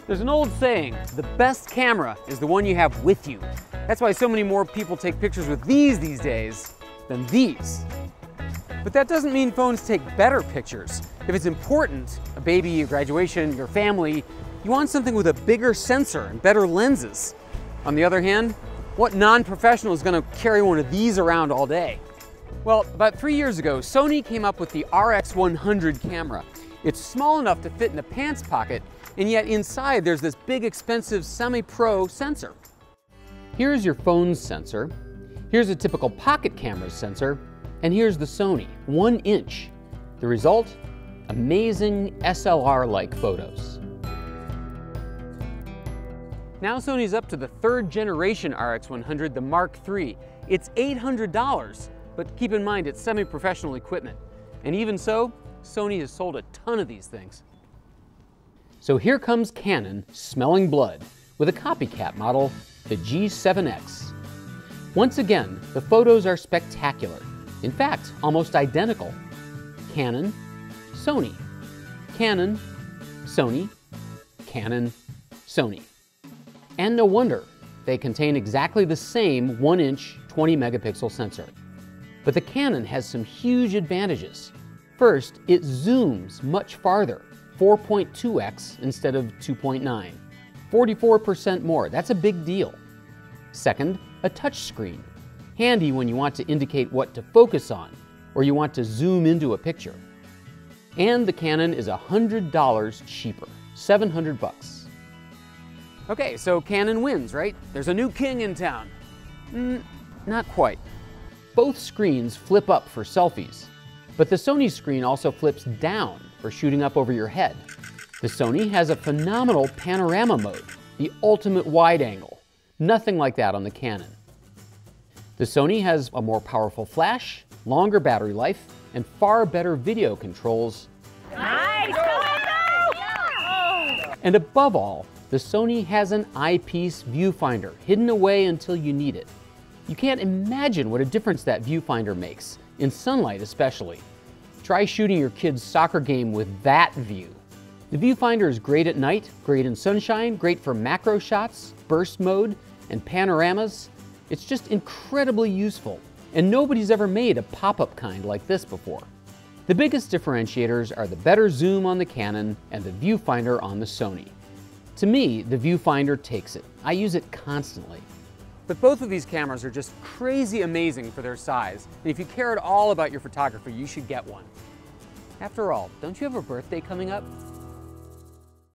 There's an old saying, the best camera is the one you have with you. That's why so many more people take pictures with these days than these. But that doesn't mean phones take better pictures. If it's important, a baby, a graduation, your family, you want something with a bigger sensor and better lenses. On the other hand, what non-professional is going to carry one of these around all day? Well, about 3 years ago, Sony came up with the RX100 camera. It's small enough to fit in a pants pocket, and yet inside there's this big expensive semi-pro sensor. Here's your phone's sensor, here's a typical pocket camera's sensor, and here's the Sony, 1 inch. The result? Amazing SLR-like photos. Now Sony's up to the 3rd generation RX100, the Mark III. It's $800, but keep in mind it's semi-professional equipment. And even so, Sony has sold a ton of these things. So here comes Canon smelling blood with a copycat model, the G7X. Once again, the photos are spectacular. In fact, almost identical. Canon, Sony. Canon, Sony. Canon, Sony. And no wonder, they contain exactly the same 1 inch 20 megapixel sensor. But the Canon has some huge advantages. First, it zooms much farther, 4.2x instead of 2.9. 44% more, that's a big deal. Second, a touchscreen. Handy when you want to indicate what to focus on, or you want to zoom into a picture. And the Canon is $100 cheaper, 700 bucks. Okay, so Canon wins, right? There's a new king in town. Not quite. Both screens flip up for selfies, but the Sony screen also flips down for shooting up over your head. The Sony has a phenomenal panorama mode, the ultimate wide angle. Nothing like that on the Canon. The Sony has a more powerful flash, longer battery life, and far better video controls. Nice! And above all, the Sony has an eyepiece viewfinder hidden away until you need it. You can't imagine what a difference that viewfinder makes, in sunlight especially. Try shooting your kid's soccer game with that view. The viewfinder is great at night, great in sunshine, great for macro shots, burst mode, and panoramas. It's just incredibly useful, and nobody's ever made a pop-up kind like this before. The biggest differentiators are the better zoom on the Canon and the viewfinder on the Sony. To me, the viewfinder takes it. I use it constantly. But both of these cameras are just crazy amazing for their size, and if you care at all about your photography, you should get one. After all, don't you have a birthday coming up?